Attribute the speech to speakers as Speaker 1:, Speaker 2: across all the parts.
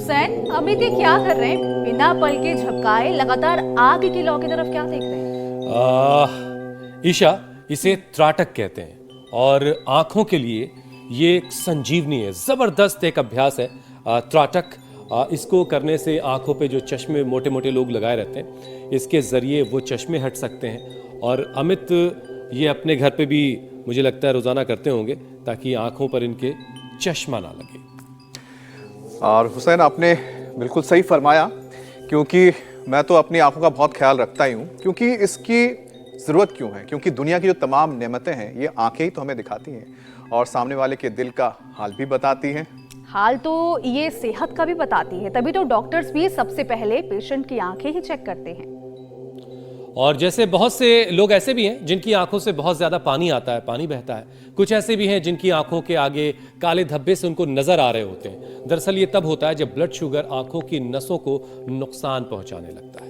Speaker 1: हुसैन, अमित ये क्या कर रहे हैं? बिना पल के झपकाए लगातार आग की लौ की तरफ क्या देख रहे हैं?
Speaker 2: ईशा, इसे त्राटक कहते हैं और आंखों के लिए ये एक संजीवनी है। जबरदस्त एक अभ्यास है त्राटक। इसको करने से आंखों पे जो चश्मे मोटे मोटे लोग लगाए रहते हैं, इसके जरिए वो चश्मे हट सकते हैं। और अमित ये अपने घर पे भी मुझे लगता है रोजाना करते होंगे ताकि आंखों पर इनके चश्मा ना लगे।
Speaker 3: और हुसैन, आपने बिल्कुल सही फरमाया, क्योंकि मैं तो अपनी आंखों का बहुत ख्याल रखता ही हूँ। क्योंकि इसकी ज़रूरत क्यों है? क्योंकि दुनिया की जो तमाम नेमतें हैं ये आंखें ही तो हमें दिखाती हैं और सामने वाले के दिल का हाल भी बताती हैं।
Speaker 1: हाल तो ये सेहत का भी बताती है, तभी तो डॉक्टर्स भी सबसे पहले पेशेंट की आंखें ही चेक करते हैं।
Speaker 2: और जैसे बहुत से लोग ऐसे भी हैं जिनकी आंखों से बहुत ज्यादा पानी आता है, पानी बहता है। कुछ ऐसे भी हैं जिनकी आंखों के आगे काले धब्बे से उनको नजर आ रहे होते हैं। दरअसल ये तब होता है जब ब्लड शुगर आंखों की नसों को नुकसान पहुंचाने लगता है।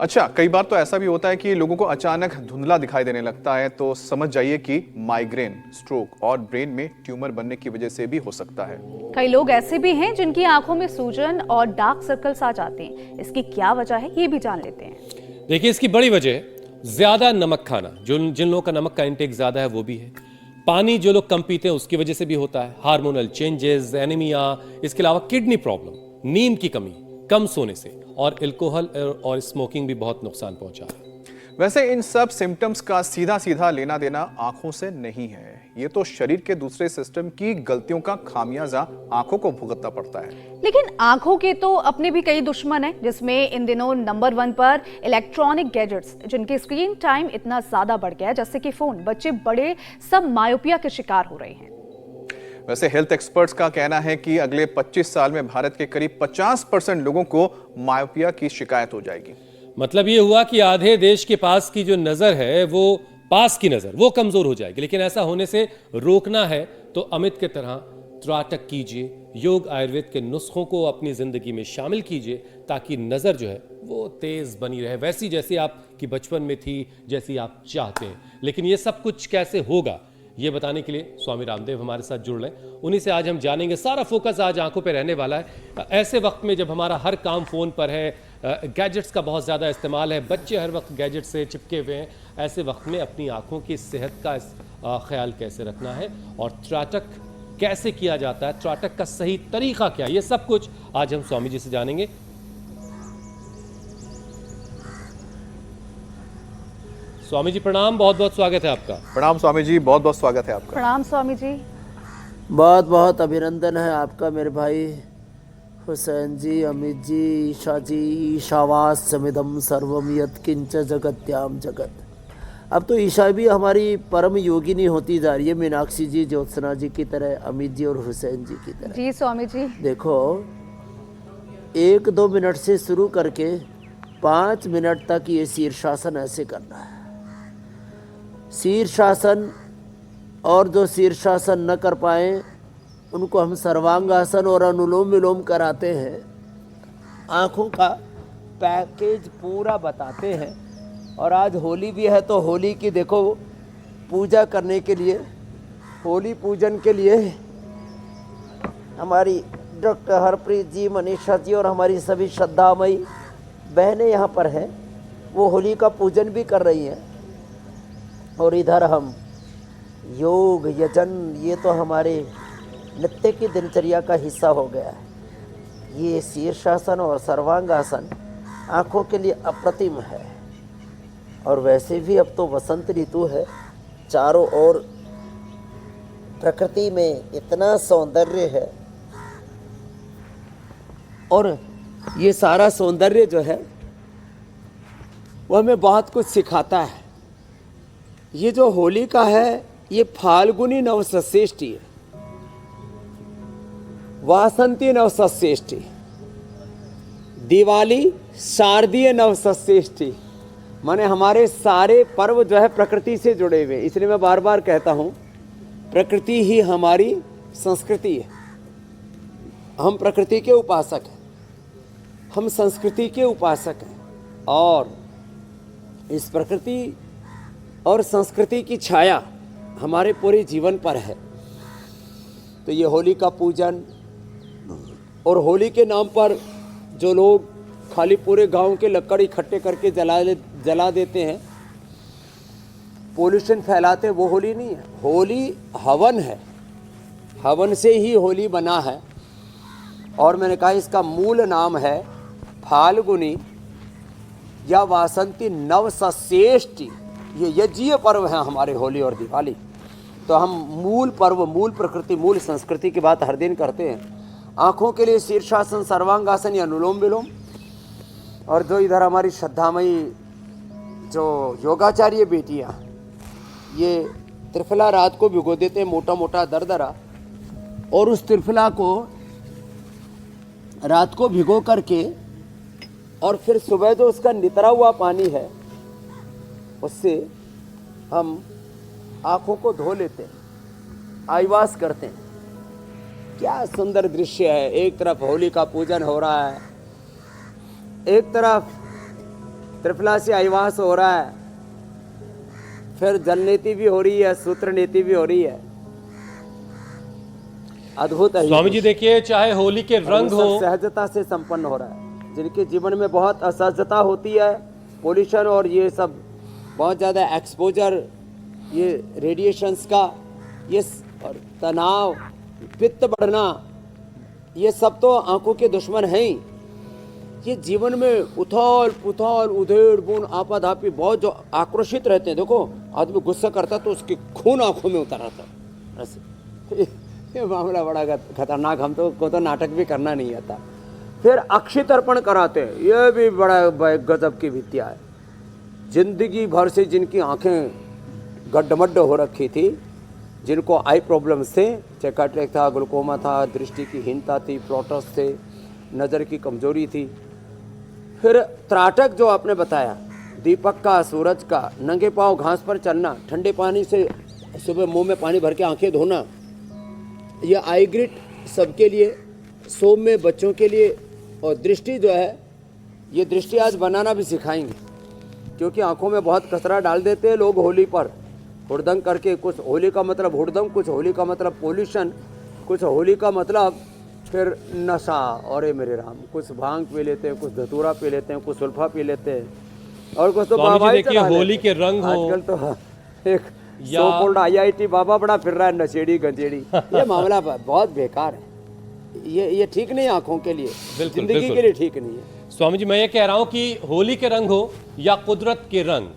Speaker 3: अच्छा, कई बार तो ऐसा भी होता है कि लोगों को अचानक धुंधला दिखाई देने लगता है, तो समझ जाइए कि माइग्रेन, स्ट्रोक और ब्रेन में ट्यूमर बनने की वजह से भी हो सकता है।
Speaker 1: कई लोग ऐसे भी हैं जिनकी आंखों में सूजन और डार्क सर्कल्स आ जाते हैं। इसकी क्या वजह है ये भी जान लेते हैं।
Speaker 2: देखिए, इसकी बड़ी वजह है ज्यादा नमक खाना। जिन लोगों का नमक का इंटेक ज्यादा है वो भी है। पानी जो लोग कम पीते हैं उसकी वजह से भी होता है। हार्मोनल चेंजेस, एनीमिया, इसके अलावा किडनी प्रॉब्लम, नींद की कमी, कम सोने से, और अल्कोहल और स्मोकिंग भी बहुत नुकसान पहुंचा है।
Speaker 3: वैसे इन सब सिम्टम्स का सीधा सीधा लेना देना आंखों से नहीं है। ये तो शरीर के दूसरे सिस्टम की गलतियों का खामियाजा आंखों को भुगतना पड़ता है।
Speaker 1: लेकिन आंखों के तो अपने भी कई दुश्मन हैं, जिसमें इन दिनों नंबर 1 पर इलेक्ट्रॉनिक गैजेट्स, जिनकी स्क्रीन टाइम इतना ज्यादा बढ़ गया है, जैसे कि फोन। बच्चे बड़े सब मायोपिया के शिकार हो रहे हैं।
Speaker 3: वैसे हेल्थ एक्सपर्ट्स का कहना है कि अगले 25 साल में भारत के करीब 50% लोगों को मायोपिया की शिकायत हो जाएगी।
Speaker 2: मतलब ये हुआ कि आधे देश के पास की जो नजर है, वो पास की नजर, वो कमजोर हो जाएगी। लेकिन ऐसा होने से रोकना है तो अमित के तरह त्राटक कीजिए, योग आयुर्वेद के नुस्खों को अपनी जिंदगी में शामिल कीजिए, ताकि नजर जो है वो तेज बनी रहे, वैसी जैसी आपकी बचपन में थी, जैसी आप चाहते हैं। लेकिन ये सब कुछ कैसे होगा, ये बताने के लिए स्वामी रामदेव हमारे साथ जुड़ रहे हैं। उन्हीं से आज हम जानेंगे। सारा फोकस आज आंखों पे रहने वाला है। ऐसे वक्त में जब हमारा हर काम फोन पर है, गैजेट्स का बहुत ज़्यादा इस्तेमाल है, बच्चे हर वक्त गैजेट से चिपके हुए हैं, ऐसे वक्त में अपनी आंखों की सेहत का ख्याल कैसे रखना है और त्राटक कैसे किया जाता है, त्राटक का सही तरीका क्या, ये सब कुछ आज हम स्वामी जी से जानेंगे। स्वामी जी प्रणाम, बहुत बहुत स्वागत है आपका।
Speaker 3: प्रणाम स्वामी जी, बहुत बहुत स्वागत है आपका।
Speaker 1: प्रणाम स्वामी जी।
Speaker 4: बहुत बहुत अभिनंदन है आपका मेरे भाई हुसैन जी, अमित जी, ईशा जी। ईशावास समिदम सर्वम यत्किंच जगत्याम जगत। अब तो ईशा भी हमारी परम योगिनी होती जा रही है, मीनाक्षी जी, ज्योत्सना जी की तरह, अमित जी और हुसैन जी की तरह।
Speaker 1: जी स्वामी जी।
Speaker 4: देखो, 1-2 मिनट से शुरू करके 5 मिनट तक ये शीर्षासन ऐसे करना है। शीर्षासन, और जो शीर्षासन न कर पाए उनको हम सर्वांगासन और अनुलोम विलोम कराते हैं। आँखों का पैकेज पूरा बताते हैं। और आज होली भी है, तो होली की देखो पूजा करने के लिए, होली पूजन के लिए हमारी डॉक्टर हरप्रीत जी, मनीषा जी और हमारी सभी श्रद्धामयी बहनें यहाँ पर हैं। वो होली का पूजन भी कर रही हैं। और इधर हम योग, यजन, ये तो हमारे नित्य की दिनचर्या का हिस्सा हो गया है। ये शीर्षासन और सर्वांगासन आँखों के लिए अप्रतिम है। और वैसे भी अब तो वसंत ऋतु है, चारों ओर प्रकृति में इतना सौंदर्य है, और ये सारा सौंदर्य जो है वो हमें बहुत कुछ सिखाता है। ये जो होली का है, ये फाल्गुनी नवसस्येष्टि है, वासंती नवसस्येष्टि, दिवाली शारदीय नवसस्येष्टि। माने हमारे सारे पर्व जो है प्रकृति से जुड़े हुए। इसलिए मैं बार बार कहता हूँ, प्रकृति ही हमारी संस्कृति है। हम प्रकृति के उपासक हैं, हम संस्कृति के उपासक हैं, और इस प्रकृति और संस्कृति की छाया हमारे पूरे जीवन पर है। तो ये होली का पूजन, और होली के नाम पर जो लोग खाली पूरे गांव के लकड़ इकट्ठे करके जला देते हैं, पोल्यूशन फैलाते हैं, वो होली नहीं है। होली हवन है, हवन से ही होली बना है। और मैंने कहा इसका मूल नाम है फाल्गुनी या वासंती नवसस्येष्टि। ये यज्ञीय पर्व हैं हमारे होली और दिवाली। तो हम मूल पर्व, मूल प्रकृति, मूल संस्कृति की बात हर दिन करते हैं। आँखों के लिए शीर्षासन, सर्वांगासन या अनुलोम विलोम। और जो इधर हमारी श्रद्धामयी जो योगाचार्य बेटियाँ, ये त्रिफला रात को भिगो देते हैं, मोटा मोटा दरदरा, और उस त्रिफला को रात को भिगो करके और फिर सुबह जो उसका नितरा हुआ पानी है उससे हम आँखों को धो लेते हैं, आईवास करते हैं। क्या सुंदर दृश्य है। एक तरफ होली का पूजन हो रहा है, एक तरफ त्रिफला से आईवास हो रहा है, फिर जल नीति भी हो रही है, सूत्र नीति भी हो रही है। अद्भुत है
Speaker 2: स्वामी जी देखिए, चाहे होली के रंग हो,
Speaker 4: सहजता से संपन्न हो रहा है। जिनके जीवन में बहुत असहजता होती है, पोल्यूशन और ये सब बहुत ज़्यादा एक्सपोजर, ये रेडिएशंस का, ये और तनाव, पित्त बढ़ना, ये सब तो आंखों के दुश्मन हैं ही। ये जीवन में उथल पुथल, उधेड़ बुन, आपाधापी, बहुत जो आक्रोशित रहते हैं। देखो आदमी गुस्सा करता तो उसके खून आंखों में उतर आता ऐसे। ये मामला बड़ा खतरनाक। हम को तो नाटक भी करना नहीं आता। फिर अक्षय तर्पण कराते हैं, ये भी बड़ा गजब की विद्या है। जिंदगी भर से जिनकी आंखें गड्ढमड्ढ हो रखी थी, जिनको आई प्रॉब्लम्स थे, चाहे कैटरेक्ट था, ग्लूकोमा था, दृष्टि की हीनता थी, प्रोटस थे, नज़र की कमजोरी थी। फिर त्राटक जो आपने बताया, दीपक का, सूरज का, नंगे पांव घास पर चलना, ठंडे पानी से सुबह मुंह में पानी भर के आंखें धोना, यह आई ग्रिट सबके लिए, सोम में बच्चों के लिए। और दृष्टि जो है, ये दृष्टि आज बनाना भी सिखाएंगे, क्योंकि आंखों में बहुत कचरा डाल देते हैं लोग होली पर, हुड़दंग करके। कुछ होली का मतलब हुड़दंग, कुछ होली का मतलब पोल्यूशन, कुछ होली का मतलब फिर नशा। और मेरे राम, कुछ भांग पी लेते हैं, कुछ धतूरा पी लेते हैं, कुछ सुल्फा पी लेते हैं, और कुछ तो बाबा ही
Speaker 2: देखिए होली के रंग हो।
Speaker 4: आजकल तो एक सो-कॉल्ड IIT बाबा बड़ा फिर रहा है, नशेड़ी गंजेड़ी। ये मामला बहुत बेकार है। ये ठीक नहीं आंखों के लिए, जिंदगी के लिए ठीक नहीं है।
Speaker 2: स्वामी जी, मैं ये कह रहा हूँ कि होली के रंग हो या कुदरत के रंग,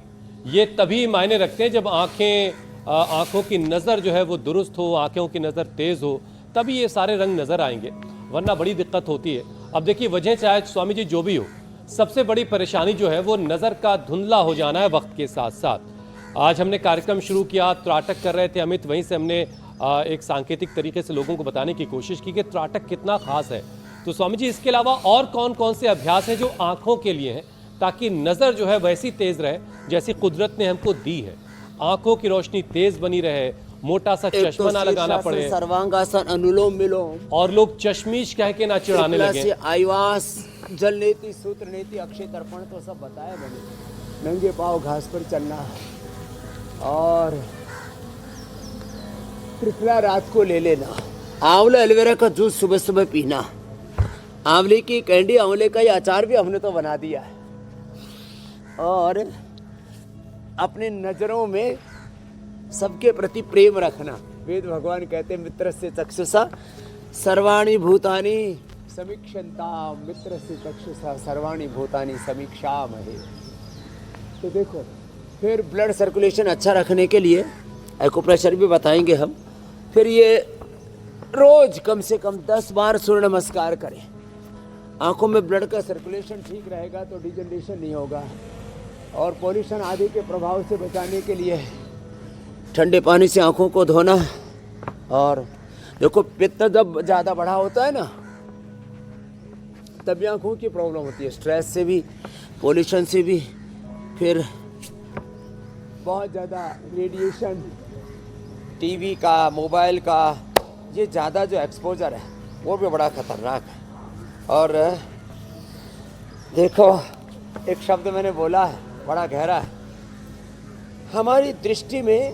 Speaker 2: ये तभी मायने रखते हैं जब आंखों की नज़र जो है वो दुरुस्त हो, आंखों की नज़र तेज़ हो, तभी ये सारे रंग नज़र आएंगे, वरना बड़ी दिक्कत होती है। अब देखिए, वजह चाहे स्वामी जी जो भी हो, सबसे बड़ी परेशानी जो है वो नज़र का धुंधला हो जाना है वक्त के साथ साथ। आज हमने कार्यक्रम शुरू किया, त्राटक कर रहे थे अमित, वहीं से हमने एक सांकेतिक तरीके से लोगों को बताने की कोशिश की कि त्राटक कितना खास है। तो स्वामी जी, इसके अलावा और कौन कौन से अभ्यास हैं जो आंखों के लिए हैं, ताकि नज़र जो है वैसी तेज़ रहे जैसी कुदरत ने हमको दी है, आंखों की रोशनी तेज़ बनी रहे, मोटा सा चश्मा ना लगाना पड़े,
Speaker 4: सर्वांगासन, अनुलोम विलोम,
Speaker 2: और लोग चश्मीश कह के ना चिढ़ाने लगे,
Speaker 4: आईवास, जल नीति, सूत्र नीति, अक्षय तर्पण तो सब बताया मैंने। नंगे पाँव घास पर चलना, और त्रिफला रात को ले लेना, आंवला एलोवेरा का जूस सुबह सुबह पीना, आंवले की कैंडी, आंवले का ये अचार भी हमने तो बना दिया है। और अपने नजरों में सबके प्रति प्रेम रखना। वेद भगवान कहते हैं, मित्र से चक्षुषा सर्वाणि भूतानि समीक्षन्ता, मित्र से चक्षुषा सर्वाणि भूतानि समीक्षामहे। तो देखो, फिर ब्लड सर्कुलेशन अच्छा रखने के लिए एक्यूप्रेशर भी बताएंगे हम। फिर ये रोज कम से कम 10 बार सूर्य नमस्कार करें। आंखों में ब्लड का सर्कुलेशन ठीक रहेगा तो डिजनरेशन नहीं होगा। और पॉल्यूशन आदि के प्रभाव से बचाने के लिए ठंडे पानी से आंखों को धोना। और देखो, पित्त जब ज़्यादा बढ़ा होता है ना, तभी आंखों की प्रॉब्लम होती है, स्ट्रेस से भी, पॉल्यूशन से भी, फिर बहुत ज़्यादा रेडिएशन, टीवी का, मोबाइल का, ये ज़्यादा जो एक्सपोजर है वो भी बड़ा खतरनाक है। और देखो, एक शब्द मैंने बोला है, बड़ा गहरा है। हमारी दृष्टि में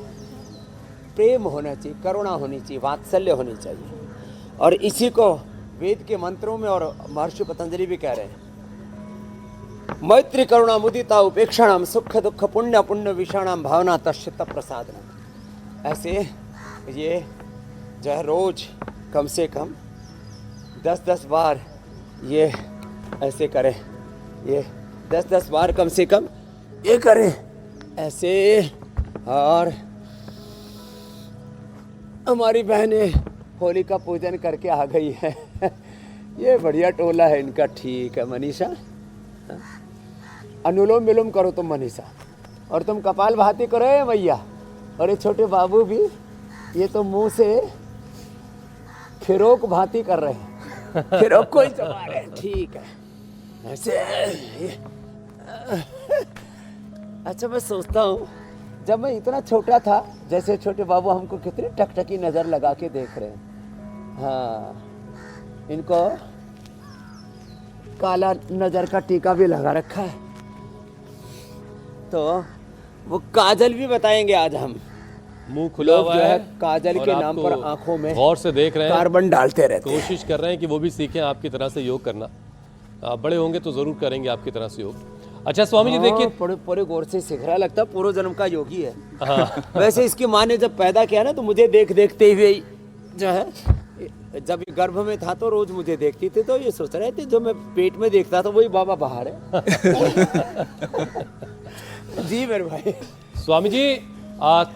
Speaker 4: प्रेम होना चाहिए, करुणा होनी चाहिए, वात्सल्य होनी चाहिए। और इसी को वेद के मंत्रों में और महर्षि पतंजलि भी कह रहे हैं, मैत्री करुणा मुदिता उपेक्षाणाम सुख दुख पुण्य पुण्य विषाणाम भावना तश्चित्त प्रसादनम। ऐसे ये जो है रोज कम से कम 10-10 बार ये ऐसे करें, ये 10-10 बार कम से कम ये करें ऐसे। और हमारी बहनें होली का पूजन करके आ गई है। ये बढ़िया टोला है इनका। ठीक है मनीषा, अनुलोम विलोम करो तुम मनीषा, और तुम कपाल भाती करो ये भैया। और ये छोटे बाबू भी, ये तो मुंह से फिरोक भाती कर रहे हैं, फिरोक को ही चबा रहे हैं। ठीक है ऐसे। अच्छा मैं सोचता हूँ जब मैं इतना छोटा था, जैसे छोटे बाबू हमको कितनी टकटकी नज़र लगा के देख रहे हैं। हाँ, इनको काला नज़र का टीका भी लगा रखा है। तो वो काजल भी बताएंगे आज हम।
Speaker 2: मुंह खुला हुआ है,
Speaker 4: काजल
Speaker 2: और
Speaker 4: के नाम पर
Speaker 2: आपको
Speaker 4: आंखों में
Speaker 2: गौर से देख रहे हैं,
Speaker 4: कार्बन डालते रहते हैं।
Speaker 2: कोशिश कर रहे हैं कि वो भी सीखें आपकी तरह से योग करना। आप बड़े होंगे तो जरूर करेंगे आपकी तरह से योग। अच्छा स्वामी जी देखिए,
Speaker 4: पूरे गौर से सीख रहा, लगता है पूर्व जन्म का योगी है।
Speaker 2: हाँ।
Speaker 4: वैसे इसकी माँ ने जब पैदा किया ना, तो मुझे देखते हुए जो है, जब ये गर्भ में था तो रोज मुझे देखती थी, तो ये सोच रहे थे जो मैं पेट में देखता था वही बाबा बाहर है। जी मेरे भाई।
Speaker 2: स्वामी जी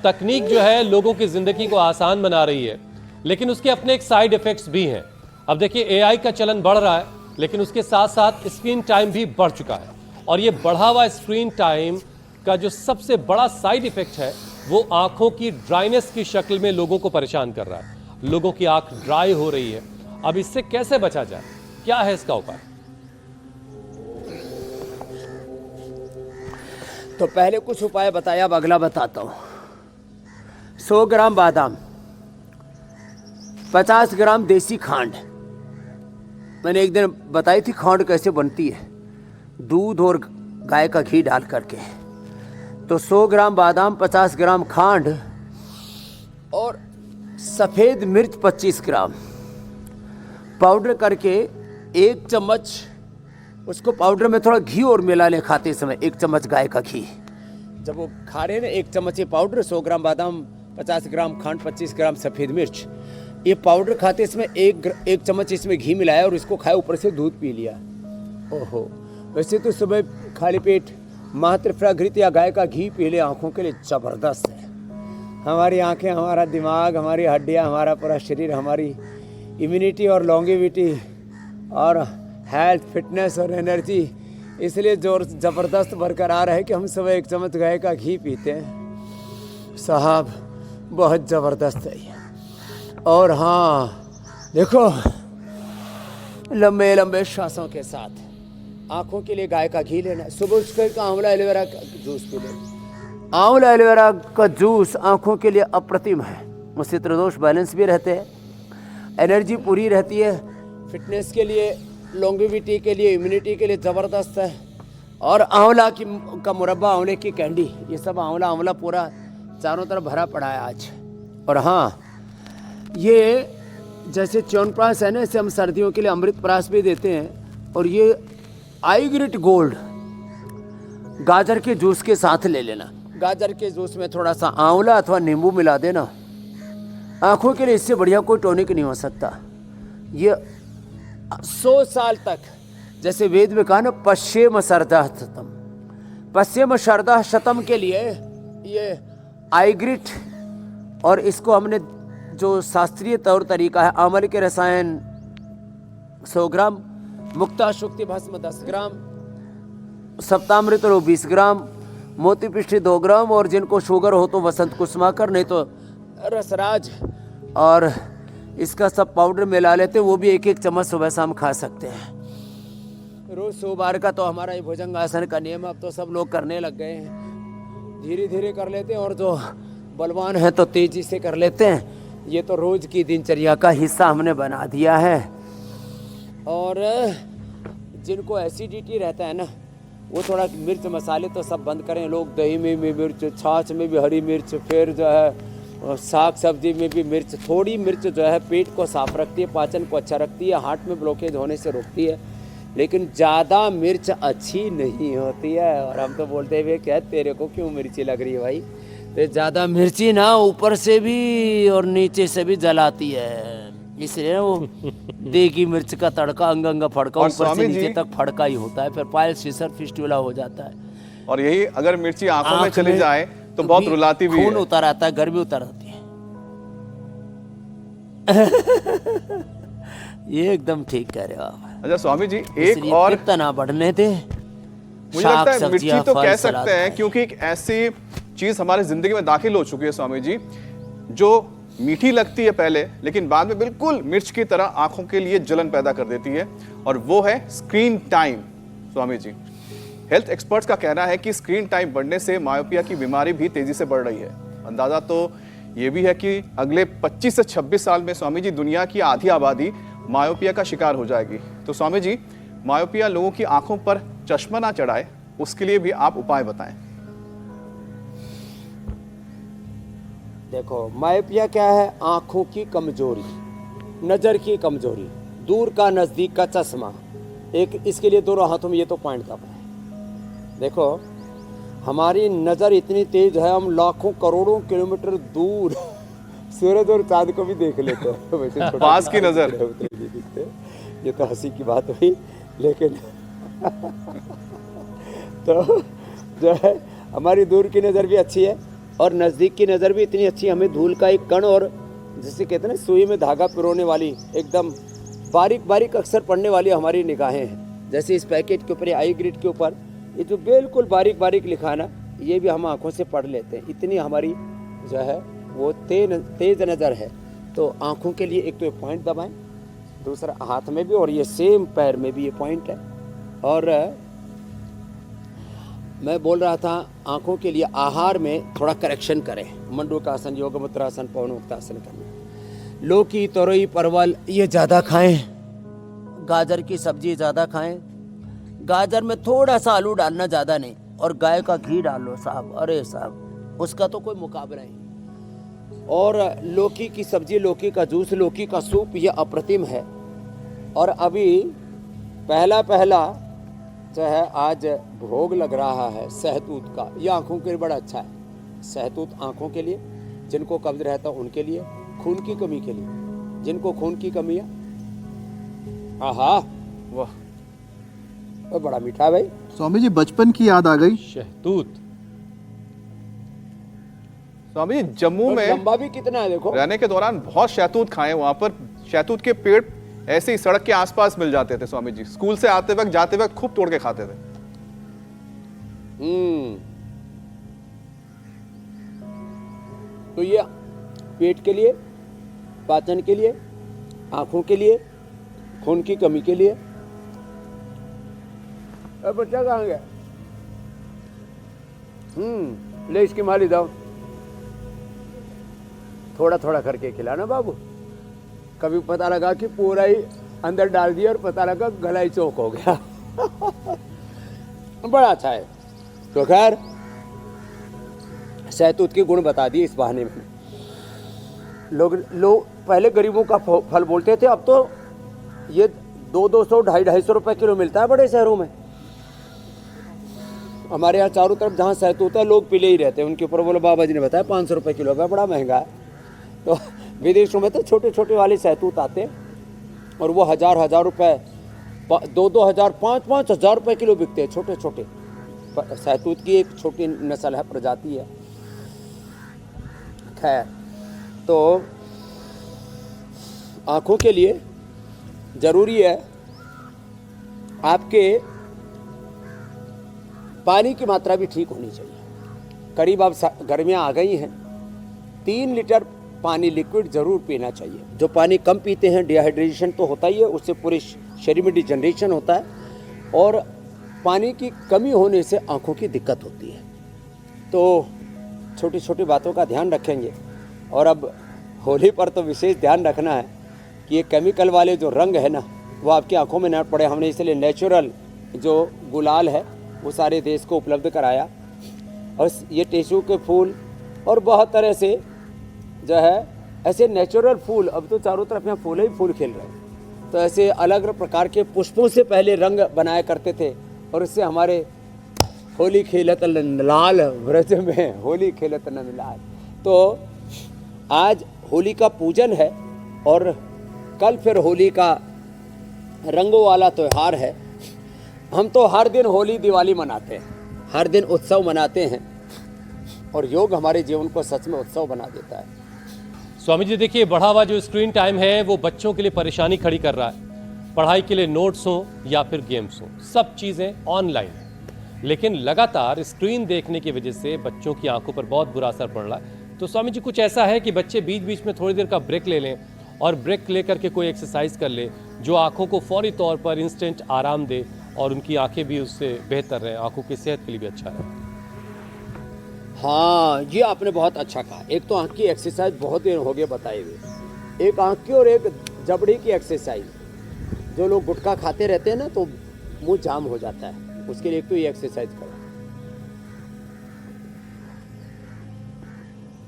Speaker 2: तकनीक जो है लोगों की जिंदगी को आसान बना रही है, लेकिन उसके अपने एक साइड इफेक्ट्स भी हैं। अब देखिए एआई का चलन बढ़ रहा है, लेकिन उसके साथ साथ स्क्रीन टाइम भी बढ़ चुका है, और ये बढ़ा हुआ स्क्रीन टाइम का जो सबसे बड़ा साइड इफेक्ट है वो आंखों की ड्राइनेस की शक्ल में लोगों को परेशान कर रहा है। लोगों की आंख ड्राई हो रही है। अब इससे कैसे बचा जाए, क्या है इसका उपाय?
Speaker 4: तो पहले कुछ उपाय बताया, अब अगला बताता हूँ। 100 ग्राम बादाम, 50 ग्राम देसी खांड। मैंने एक दिन बताई थी खांड कैसे बनती है, दूध और गाय का घी डाल करके। तो 100 ग्राम बादाम, 50 ग्राम खांड और सफ़ेद मिर्च 25 ग्राम पाउडर करके 1 चम्मच, उसको पाउडर में थोड़ा घी और मिला ले खाते समय, 1 चम्मच गाय का घी। जब वो खा रहे ना 1 चम्मच ये पाउडर, 100 ग्राम बादाम, 50 ग्राम खांड, 25 ग्राम सफ़ेद मिर्च, ये पाउडर खाते इसमें 1 चम्मच इसमें घी मिलाया और इसको खाया, ऊपर से दूध पी लिया। ओहो, वैसे तो सुबह खाली पेट मातृफ्रा घृत या गाय का घी पी ले, आँखों के लिए ज़बरदस्त है। हमारी आंखें, हमारा दिमाग, हमारी हड्डियां, हमारा पूरा शरीर, हमारी इम्यूनिटी और लॉन्गेविटी और हेल्थ, फिटनेस और एनर्जी इसलिए जोर ज़बरदस्त बरकरार है कि हम सुबह 1 चम्मच गाय का घी पीते हैं। साहब बहुत ज़बरदस्त है ये। और हाँ देखो, लंबे लंबे श्वासों के साथ आँखों के लिए गाय का घी लेना है। सुबह उठ कर आंवला एलोवेरा का जूस पी लेना। आंवला एलोवेरा का जूस आँखों के लिए अप्रतिम है, उससे त्रिदोष बैलेंस भी रहते हैं, एनर्जी पूरी रहती है, फिटनेस के लिए, लॉन्गेविटी के लिए, इम्यूनिटी के लिए ज़बरदस्त है। और आंवला का मुरब्बा, आंवले की कैंडी, ये सब आंवला पूरा चारों तरफ भरा पड़ा है आज। और हाँ, ये जैसे च्यवनप्राश है ना, इसे हम सर्दियों के लिए अमृतप्राश भी देते हैं। और ये आईग्रिट गोल्ड गाजर के जूस के साथ ले लेना। गाजर के जूस में थोड़ा सा आंवला अथवा नींबू मिला देना। आँखों के लिए इससे बढ़िया कोई टॉनिक नहीं हो सकता। ये 100 साल तक, जैसे वेद में कहा ना, पश्चिम शरदा शतम, पश्चिम शरदा शतम के लिए ये आईग्रिट, और इसको हमने जो शास्त्रीय तौर तरीका है, आमल के रसायन 100 ग्राम, मुक्ता शुक्ति भस्म 10 ग्राम, सप्तामृत 20 ग्राम, मोती पिष्ठी 2 ग्राम, और जिनको शुगर हो तो वसंत कुसुमाकर, नहीं तो रसराज, और इसका सब पाउडर मिला लेते हैं। वो भी 1-1 चम्मच सुबह शाम खा सकते हैं। रोज 100 बार का तो हमारा ये भुजंगासन का नियम अब तो सब लोग करने लग गए हैं। धीरे धीरे कर लेते हैं, और जो बलवान है तो तेजी से कर लेते हैं। ये तो रोज की दिनचर्या का हिस्सा हमने बना दिया है। और जिनको एसिडिटी रहता है ना, वो थोड़ा मिर्च मसाले तो सब बंद करें। लोग दही में भी मिर्च, छाछ में भी हरी मिर्च, फिर जो है
Speaker 5: और साग सब्जी में भी मिर्च, थोड़ी मिर्च जो है पेट को साफ रखती है, पाचन को अच्छा रखती है, हार्ट में ब्लॉकेज होने से रोकती है, लेकिन ज़्यादा मिर्च अच्छी नहीं होती है। और हम तो बोलते हुए क्या तेरे को क्यों मिर्ची लग रही है भाई, तो ज़्यादा मिर्ची ना ऊपर से भी और नीचे से भी जलाती है, इसलिए ना वो देगी मिर्च का तड़का अंग अंग फड़का,
Speaker 3: और
Speaker 5: ऊपर से
Speaker 3: स्वामी
Speaker 5: नीचे
Speaker 3: जी-
Speaker 5: तक फड़का ही होता है, फिर पायल सीसर फिस्टुला हो जाता है।
Speaker 3: और यही अगर मिर्ची आंखों में
Speaker 5: आँख
Speaker 3: चली
Speaker 5: में
Speaker 3: जाए तो बहुत
Speaker 5: भी
Speaker 3: रुलाती भी
Speaker 5: खून
Speaker 3: है।
Speaker 5: उतर आता है, गर्मी उतर आती है। ये एकदम ठीक कह रहे हो आप।
Speaker 3: अच्छा स्वामी जी, एक
Speaker 5: इसलिए
Speaker 3: और
Speaker 5: पित्त ना बढ़ने दे,
Speaker 3: मुझे लगता है मिर्ची तो कह सकते हैं क्योंकि एक ऐसी चीज हमारी जिंदगी में दाखिल हो चुकी है स्वामी जी, जो मीठी लगती है पहले, लेकिन बाद में बिल्कुल मिर्च की तरह आंखों के लिए जलन पैदा कर देती है, और वो है screen time. Swami ji, health experts का कहना है कि स्क्रीन टाइम बढ़ने से मायोपिया की बीमारी भी तेजी से बढ़ रही है। अंदाजा तो ये भी है कि अगले 25 से 26 साल में स्वामी जी दुनिया की आधी आबादी मायोपिया का शिकार हो जाएगी। तो स्वामी जी, मायोपिया लोगों की आंखों पर चश्मा ना चढ़ाए, उसके लिए भी आप उपाय बताएं।
Speaker 5: देखो, मायोपिया क्या है? आंखों की कमजोरी, नजर की कमजोरी, दूर का नजदीक का चश्मा। एक इसके लिए दोनों हाथों में ये तो पॉइंट दबा है। देखो, हमारी नज़र इतनी तेज है, हम लाखों करोड़ों किलोमीटर दूर सूरज और चांद को भी देख लेते हैं। वैसे छोटे
Speaker 3: पास की नजर।
Speaker 5: उतने नहीं दिखते। ये तो हंसी की बात हुई, लेकिन तो जो है हमारी दूर की नज़र भी अच्छी है और नज़दीक की नज़र भी इतनी अच्छी। हमें धूल का एक कण और जिसे कहते हैं ना सुई में धागा पिरोने वाली, एकदम बारीक बारीक अक्षर पढ़ने वाली हमारी निगाहें हैं। जैसे इस पैकेट के ऊपर, आई ग्रिड के ऊपर ये जो बिल्कुल बारीक बारीक लिखा है ना, ये भी हम आंखों से पढ़ लेते हैं। इतनी हमारी जो है वो तेज नज़र है। तो आंखों के लिए एक तो ये पॉइंट दबाएं, दूसरा हाथ में भी, और ये सेम पैर में भी ये पॉइंट है। और मैं बोल रहा था आंखों के लिए आहार में थोड़ा करेक्शन करें। मंडूकासन, योग मुद्रासन, पवनमुक्तासन करना। लौकी, तोरई, परवल ये ज़्यादा खाएं। गाजर की सब्जी ज़्यादा खाएं। गाजर में थोड़ा सा आलू डालना, ज़्यादा नहीं। और गाय का घी डाल लो साहब, अरे साहब उसका तो कोई मुकाबला नहीं। और लौकी की सब्जी, लौकी का जूस, लौकी का सूप, ये अप्रतिम है। और अभी पहला जो है आज भोग लग रहा है सहतूत का, ये आँखों के लिए बड़ा अच्छा है। सहतूत आँखों के लिए, जिनको कब्ज रहता है उनके लिए, खून की कमी के लिए, जिनको खून की कमी है। आहा,
Speaker 3: वाह,
Speaker 5: वो बड़ा मीठा है भाई।
Speaker 6: स्वामी जी, बचपन की याद आ गई।
Speaker 2: शहतूत।
Speaker 3: स्वामी जी, जम्मू
Speaker 5: और
Speaker 3: में
Speaker 5: लंबा भी कितना है देखो।
Speaker 3: रहने के दौरान बहुत शहतूत खाए। वहां पर शहतूत के पेड़ ऐसे ही सड़क के आसपास मिल जाते थे स्वामी जी। स्कूल से आते वक्त, जाते वक्त खूब तोड़ के खाते थे।
Speaker 5: तो ये पेट के लिए, पाचन के लिए, आंखों के लिए, खून की कमी के लिए। अब बच्चा कहाँ गया? ले इसकी माली जाओ, थोड़ा थोड़ा करके खिलाना बाबू। कभी पता लगा कि पूरा ही अंदर डाल दिया और पता लगा गला ही चौक हो गया। बड़ा अच्छा है। तो खैर सहतूत के गुण बता दिए इस बहाने में। लोग पहले गरीबों का फल बोलते थे, अब तो ये 200, 250 रुपए किलो मिलता है बड़े शहरों में। हमारे यहाँ चारों तरफ जहाँ सहतूत है लोग पीले ही रहते हैं। उनके ऊपर बोलो बाबा जी ने बताया 500 रुपए किलो का, बड़ा महंगा है। तो विदेशों में तो छोटे छोटे वाले सहतूत आते हैं और वो हजार रुपए, 2-2 हजार, 5-5 हजार रुपए किलो बिकते हैं। छोटे छोटे सहतूत की एक छोटी नस्ल है, प्रजाति है। खैर, तो आँखों के लिए ज़रूरी है आपके पानी की मात्रा भी ठीक होनी चाहिए। करीब अब गर्मियाँ आ गई हैं, 3 लीटर पानी लिक्विड ज़रूर पीना चाहिए। जो पानी कम पीते हैं, डिहाइड्रेशन तो होता ही है, उससे पूरे शरीर में डिजनरेशन होता है और पानी की कमी होने से आँखों की दिक्कत होती है। तो छोटी छोटी बातों का ध्यान रखेंगे। और अब होली पर तो विशेष ध्यान रखना है कि ये केमिकल वाले जो रंग है ना, वो आपकी आंखों में न पड़े। हमने इसलिए नेचुरल जो गुलाल है वो सारे देश को उपलब्ध कराया। और ये टेसू के फूल और बहुत तरह से जो है ऐसे नेचुरल फूल, अब तो चारों तरफ यहाँ फूल ही फूल खिल रहे हैं, तो ऐसे अलग अलग प्रकार के पुष्पों से पहले रंग बनाया करते थे और इससे हमारे होली खेलत लाल व्रज में होली खेलत नंद लाल। तो आज होली का पूजन है और कल फिर होली का रंगों वाला त्यौहार है। हम तो हर दिन होली दिवाली मनाते हैं, हर दिन उत्सव मनाते हैं और योग हमारे जीवन को सच में उत्सव बना देता है।
Speaker 2: स्वामी जी देखिए, बढ़ा हुआ जो स्क्रीन टाइम है वो बच्चों के लिए परेशानी खड़ी कर रहा है। पढ़ाई के लिए नोट्स हो या फिर गेम्स हो, सब चीज़ें ऑनलाइन है, लेकिन लगातार स्क्रीन देखने की वजह से बच्चों की आंखों पर बहुत बुरा असर पड़ रहा है। तो स्वामी जी कुछ ऐसा है कि बच्चे बीच बीच में थोड़ी देर का ब्रेक ले लें और ब्रेक लेकर के कोई एक्सरसाइज कर ले जो आंखों को फौरी तौर पर इंस्टेंट आराम दे और उनकी आंखें भी उससे बेहतर रहें, आंखों की सेहत के लिए भी अच्छा है।
Speaker 5: हाँ, ये आपने बहुत अच्छा कहा। एक तो आँख की एक्सरसाइज बहुत दिन हो गए बताए हुए, एक आँख की और एक जबड़े की एक्सरसाइज। जो लोग गुटखा खाते रहते हैं ना तो मुंह जाम हो जाता है, उसके लिए एक तो ये एक्सरसाइज करो।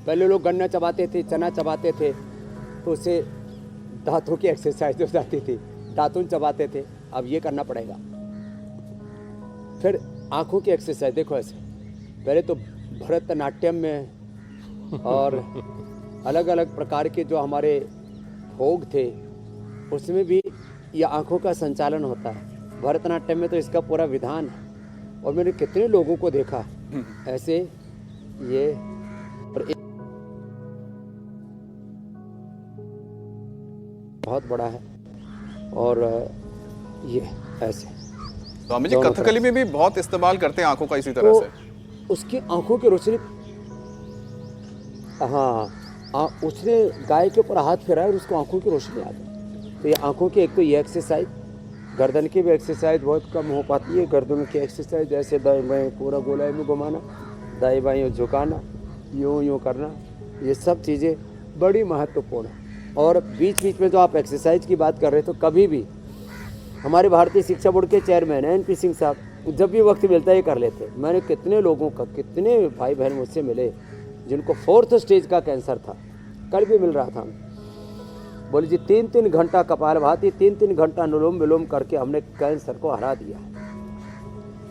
Speaker 5: पहले लोग गन्ना चबाते थे, चना चबाते थे, तो उससे दांतों की एक्सरसाइज हो जाती थी, दातुन चबाते थे, अब ये करना पड़ेगा। फिर आँखों की एक्सरसाइज देखो ऐसे, पहले तो भरतनाट्यम में और अलग अलग प्रकार के जो हमारे भोग थे उसमें भी ये आँखों का संचालन होता है। भरतनाट्यम में तो इसका पूरा विधान है और मैंने कितने लोगों को देखा ऐसे ये और बहुत बड़ा है और ये ऐसे।
Speaker 3: स्वामी जी कथकली में भी बहुत इस्तेमाल करते हैं आंखों का इसी तरह
Speaker 5: तो
Speaker 3: से।
Speaker 5: उसकी आंखों की रोशनी, हाँ, उसने गाय के ऊपर हाथ फेरा और उसको आंखों की रोशनी आ गई। तो ये आंखों की एक तो ये एक्सरसाइज, गर्दन की भी एक्सरसाइज बहुत कम हो पाती है। गर्दन की एक्सरसाइज जैसे दाएं बाएं पूरा गोलाई में घुमाना, दाएं बाएं झुकाना, यूं यूं करना, ये सब चीज़ें बड़ी महत्वपूर्ण है। और बीच बीच में जो आप एक्सरसाइज की बात कर रहे हो, तो कभी भी हमारे भारतीय शिक्षा बोर्ड के चेयरमैन हैं NP सिंह साहब, जब भी वक्त मिलता है ये कर लेते। मैंने कितने लोगों का, कितने भाई बहन मुझसे मिले जिनको 4th स्टेज का कैंसर था, कल भी मिल रहा था। बोले जी 3-3 घंटा कपालभाति, 3-3 घंटा अनुलोम विलोम करके हमने कैंसर को हरा दिया।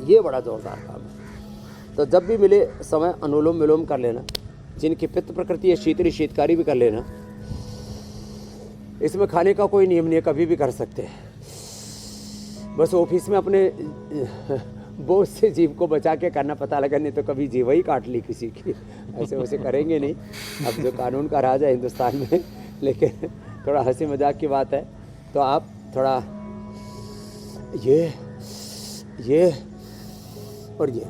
Speaker 5: ये बड़ा जोरदार काम है। तो जब भी मिले समय अनुलोम विलोम कर लेना, जिनकी पित्त प्रकृति है शीतली शीतकारी भी कर लेना। इसमें खाने का कोई नियम नहीं है, कभी भी कर सकते हैं। बस ऑफिस में अपने बोझ से जीव को बचा के करना, पता लगा नहीं तो कभी जीव ही काट ली किसी की। ऐसे वैसे करेंगे नहीं, अब जो कानून का राज है हिंदुस्तान में। लेकिन थोड़ा हंसी मजाक की बात है, तो आप थोड़ा ये और ये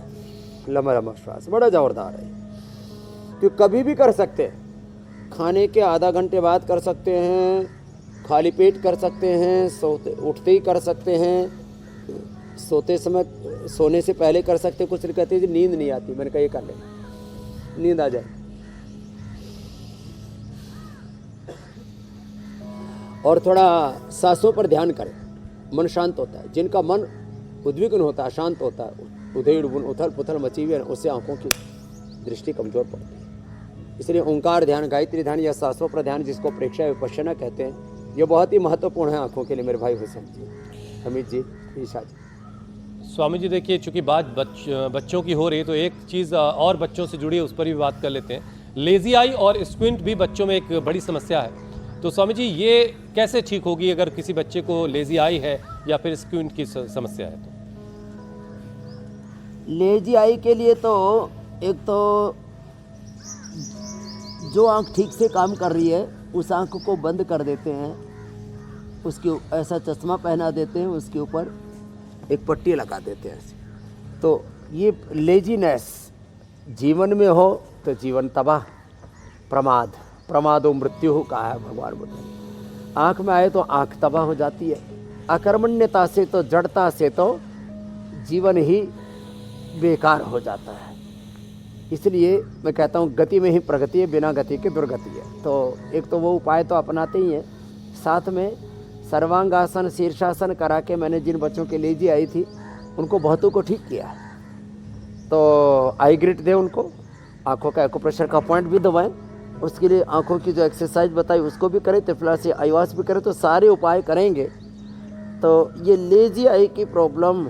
Speaker 5: लंबा लंबा श्वास, बड़ा जोरदार है। तो कभी भी कर सकते हैं, खाने के आधा घंटे बाद कर सकते हैं, खाली पेट कर सकते हैं, सोते उठते ही कर सकते हैं, सोते समय, सोने से पहले कर सकते हैं। कुछ कहते हैं नींद नहीं आती, मैंने कहा ये कर लेना, नींद आ जाए। और थोड़ा सांसों पर ध्यान करें, मन शांत होता है। जिनका मन उद्विग्न होता है, शांत होता है, उधेड़ उथल पुथल मची हुई है, उससे आंखों की दृष्टि कमजोर पड़ती है। इसलिए ओंकार ध्यान, गायत्री ध्यान या सांसों पर ध्यान, जिसको प्रेक्षा विपश्यना कहते हैं, ये बहुत ही महत्वपूर्ण है आंखों के लिए मेरे भाई हुसैन जी, हमीद जी, ईशा जी।
Speaker 2: स्वामी जी देखिए, चूंकि बात बच्चों की हो रही है तो एक चीज़ और बच्चों से जुड़ी है, उस पर भी बात कर लेते हैं। लेजी आई और स्क्विंट भी बच्चों में एक बड़ी समस्या है, तो स्वामी जी ये कैसे ठीक होगी अगर किसी बच्चे को लेजी आई है या फिर स्क्विंट की समस्या है? तो
Speaker 4: लेजी आई के लिए तो एक तो जो आँख ठीक से काम कर रही है उस आँख को बंद कर देते हैं, उसके ऐसा चश्मा पहना देते हैं, उसके ऊपर एक पट्टी लगा देते हैं ऐसे। तो ये लेजीनेस जीवन में हो तो जीवन तबाह, प्रमाद, प्रमादो मृत्यु कहा है भगवान बुद्ध ने। आँख में आए तो आँख तबाह हो जाती है, अकर्मण्यता से तो, जड़ता से तो जीवन ही बेकार हो जाता है। इसलिए मैं कहता हूँ गति में ही प्रगति है, बिना गति के दुर्गति है। तो एक तो वो उपाय तो अपनाते ही हैं, साथ में सर्वांगासन शीर्षासन करा के मैंने जिन बच्चों के लेजी आई थी उनको बहुतों को ठीक किया। तो आई ग्रिट दें उनको, आँखों का एक्यूप्रेशर का पॉइंट भी दबाएं, उसके लिए आँखों की जो एक्सरसाइज बताई उसको भी करें, त्रिफला से आईवास भी करें, तो सारे उपाय करेंगे तो ये लेजी आई की प्रॉब्लम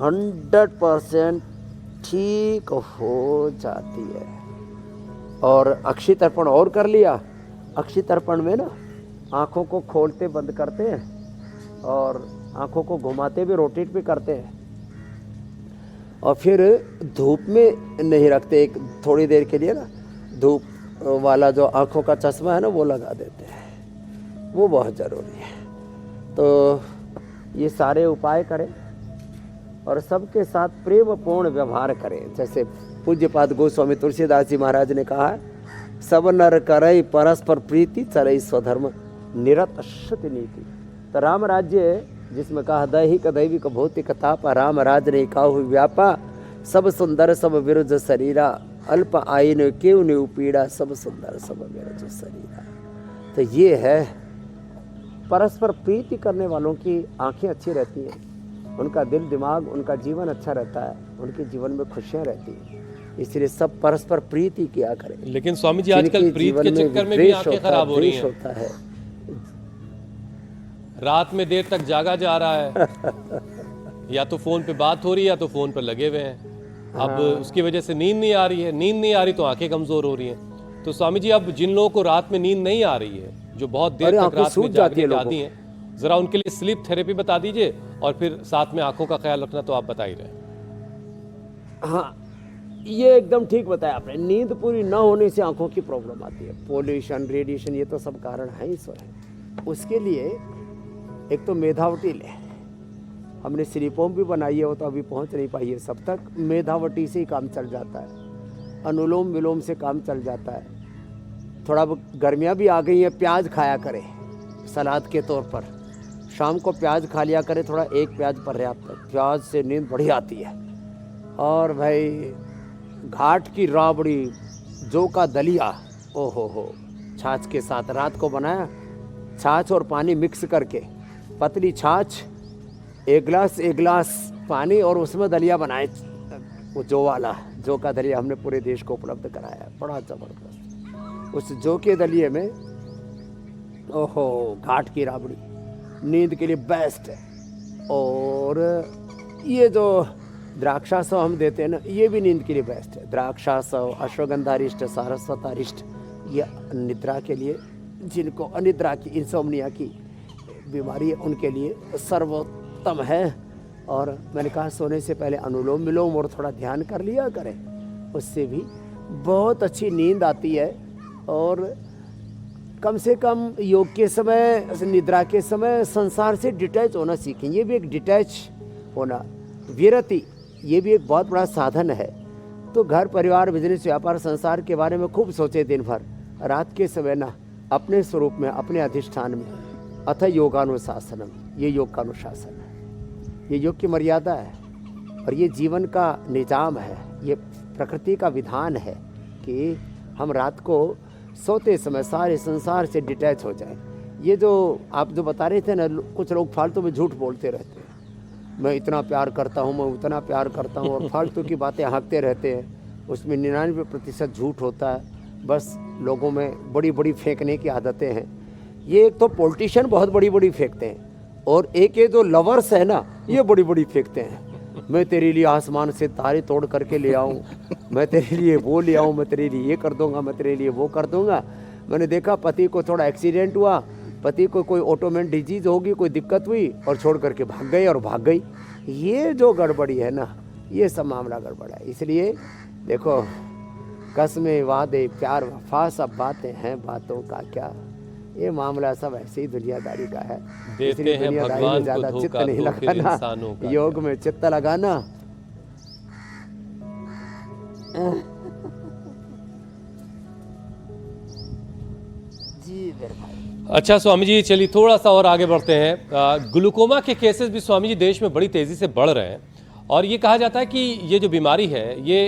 Speaker 4: 100% ठीक हो जाती है। और अक्षी तर्पण और कर लिया। अक्षी तर्पण में ना आँखों को खोलते बंद करते हैं और आँखों को घुमाते भी रोटेट भी करते हैं, और फिर धूप में नहीं रखते, एक थोड़ी देर के लिए ना धूप वाला जो आँखों का चश्मा है ना वो लगा देते हैं, वो बहुत ज़रूरी है। तो ये सारे उपाय करें और सबके साथ प्रेमपूर्ण व्यवहार करें। जैसे पूज्यपाद गोस्वामी तुलसीदास जी महाराज ने कहा है, सब नर करई परस्पर प्रीति चरई स्वधर्म निरत श्रुति नीति। तो राम राज्य जिसमें कहा दैहिक दैविक भौतिक तापा, राम राज ने काहु व्यापा, सब सुंदर सब विरुद्ध शरीरा, अल्प आयन क्यों ने उपीड़ा, सब सुंदर सब विरुद्ध शरीरा। तो ये है परस्पर प्रीति करने वालों की आंखें अच्छी रहती हैं, उनका दिल दिमाग उनका जीवन अच्छा रहता है, उनके जीवन में खुशियाँ रहती हैं। इसलिए सब परस्पर प्रीति किया करें।
Speaker 2: लेकिन स्वामी जी आजकल प्रीत के चक्कर में भी आंखें खराब हो रही हैं।
Speaker 4: होता है,
Speaker 2: रात में देर तक जागा जा रहा है, या तो फोन पे बात हो रही है या तो फोन पर लगे हुए हैं। अब उसकी वजह से नींद नहीं आ रही है, नींद नहीं आ रही तो आंखें कमजोर हो रही हैं। तो स्वामी जी अब जिन लोगों को रात में नींद नहीं आ रही है, जो बहुत देर तक रात में जागने के आदी हैं, जरा उनके लिए स्लीप थेरेपी बता दीजिए, और फिर साथ में आंखों का ख्याल रखना तो आप बता ही रहे।
Speaker 4: हाँ, ये एकदम ठीक बताया आपने। नींद पूरी न होने से आंखों की प्रॉब्लम आती है। पोल्यूशन, रेडिएशन, ये तो सब कारण है ही सो है। उसके लिए एक तो मेधावटी ले, हमने श्रीपोम भी बनाई है, वो तो अभी पहुंच नहीं पाई है सब तक। मेधावटी से ही काम चल जाता है, अनुलोम विलोम से काम चल जाता है। थोड़ा गर्मियाँ भी आ गई हैं, प्याज खाया करें सलाद के तौर पर, शाम को प्याज खा लिया करें, थोड़ा एक प्याज पर्याप्त है, प्याज से नींद बड़ी आती है। और भाई घाट की राबड़ी, जौ का दलिया, ओहो छाछ के साथ रात को बनाया, छाछ और पानी मिक्स करके, पतली छाछ, एक गिलास पानी और उसमें दलिया बनाए, वो जौ वाला, जौ का दलिया हमने पूरे देश को उपलब्ध कराया, बड़ा ज़बरदस्त। उस जौ के दलिए में ओहो घाट की राबड़ी नींद के लिए बेस्ट है। और ये जो द्राक्षासव हम देते हैं ना, ये भी नींद के लिए बेस्ट है। द्राक्षासव, अश्वगंधारिष्ट, सारस्वतारिष्ट, ये निद्रा के लिए, जिनको अनिद्रा की, इंसोम्निया की बीमारी है, उनके लिए सर्वोत्तम है। और मैंने कहा सोने से पहले अनुलोम विलोम और थोड़ा ध्यान कर लिया करें, उससे भी बहुत अच्छी नींद आती है। और कम से कम योग के समय, निद्रा के समय संसार से डिटैच होना सीखें। ये भी एक डिटैच होना, विरति, ये भी एक बहुत बड़ा साधन है। तो घर परिवार बिजनेस व्यापार संसार के बारे में खूब सोचे दिन भर, रात के समय ना अपने स्वरूप में, अपने अधिष्ठान में, अथ योगानुशासनम, ये योग का अनुशासन है, ये योग की मर्यादा है और ये जीवन का निजाम है, ये प्रकृति का विधान है कि हम रात को सोते समय सारे संसार से डिटैच हो जाए। ये जो आप जो बता रहे थे ना, कुछ लोग फालतू में झूठ बोलते रहते हैं, मैं इतना प्यार करता हूँ, मैं उतना प्यार करता हूँ, और फालतू की बातें हाँकते रहते हैं। उसमें 99% झूठ होता है, बस लोगों में बड़ी बड़ी फेंकने की आदतें हैं। ये एक तो पॉलिटिशियन बहुत बड़ी बड़ी फेंकते हैं, और एक ये जो लवर्स है ना, ये बड़ी बड़ी फेंकते हैं। मैं तेरे लिए आसमान से तारे तोड़ करके ले आऊँ, मैं तेरे लिए वो ले आऊँ, मैं तेरे लिए ये कर दूंगा, मैं तेरे लिए वो कर दूंगा। मैंने देखा पति को थोड़ा एक्सीडेंट हुआ, पति को कोई ऑटोमेन डिजीज होगी, कोई दिक्कत हुई, और छोड़ करके भाग गए और भाग गई। ये जो गड़बड़ी है ना, ये सब मामला गड़बड़ है। इसलिए देखो, कसमें वादे प्यार वफा सब बातें हैं, बातों का क्या, ये मामला सब ऐसे ही दुनियादारी का है।
Speaker 2: देते हैं भगवान को
Speaker 4: ज्यादा चित्त
Speaker 2: धोखा,
Speaker 4: नहीं
Speaker 2: तो फिर
Speaker 4: लगाना,
Speaker 2: इंसानों का
Speaker 4: योग में चित्त लगाना। जी मेरे भाई।
Speaker 2: अच्छा स्वामी जी, चलिए थोड़ा सा और आगे बढ़ते हैं। ग्लूकोमा के केसेस भी स्वामी जी देश में बड़ी तेजी से बढ़ रहे हैं, और ये कहा जाता है कि ये जो बीमारी है ये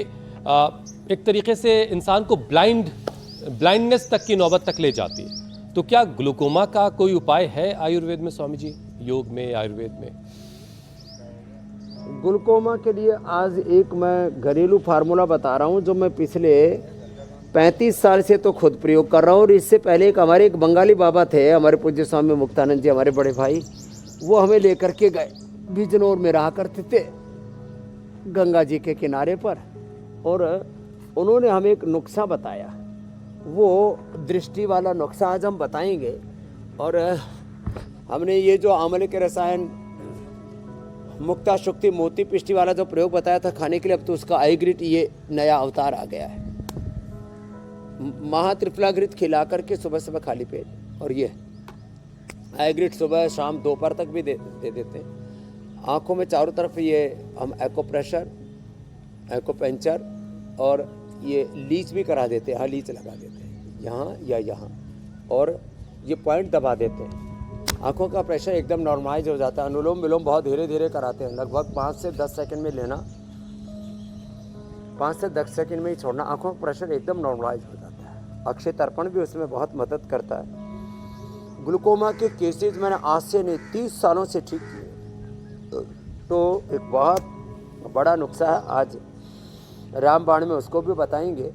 Speaker 2: एक तरीके से इंसान को ब्लाइंडनेस तक की नौबत तक ले जाती है। तो क्या ग्लूकोमा का कोई उपाय है आयुर्वेद में स्वामी जी, योग में, आयुर्वेद में?
Speaker 4: ग्लूकोमा के लिए आज एक मैं घरेलू फार्मूला बता रहा हूँ, जो मैं पिछले
Speaker 5: 35 साल से तो खुद प्रयोग कर रहा हूँ। और इससे पहले हमारे एक बंगाली बाबा थे, हमारे पूज्य स्वामी मुक्तानंद जी, हमारे बड़े भाई, वो हमें लेकर के गए। बिजनौर में रहा करते थे गंगा जी के किनारे पर, और उन्होंने हमें एक नुस्खा बताया। वो दृष्टि वाला नुस्खा आज हम बताएंगे। और हमने ये जो आंवले के रसायन मुक्ता शुक्ति मोती पिष्टी वाला जो प्रयोग बताया था खाने के लिए, अब तो उसका आईग्रिट ये नया अवतार आ गया है। महात्रिफलाग्रिट खिला करके सुबह सुबह खाली पेट, और ये आईग्रिट सुबह शाम दोपहर तक भी दे देते हैं। आँखों में चारों तरफ ये हम एक्ोप्रेशर, एक्ोपेंचर और ये लीच भी करा देते हैं। हाँ, लीच लगा देते हैं यहाँ या यहाँ, और ये पॉइंट दबा देते हैं। आँखों का प्रेशर एकदम नॉर्मलाइज हो जाता है। अनुलोम विलोम बहुत धीरे धीरे कराते हैं, लगभग 5 से 10 सेकंड में लेना, 5 से 10 सेकंड में ही छोड़ना। आँखों का प्रेशर एकदम नॉर्मलाइज हो जाता है। अक्षय तर्पण भी उसमें बहुत मदद करता है। ग्लूकोमा के केसेज मैंने आज से नहीं 30 सालों से ठीक किए, तो एक बहुत बड़ा नुस्खा है। आज रामबाण में उसको भी बताएंगे,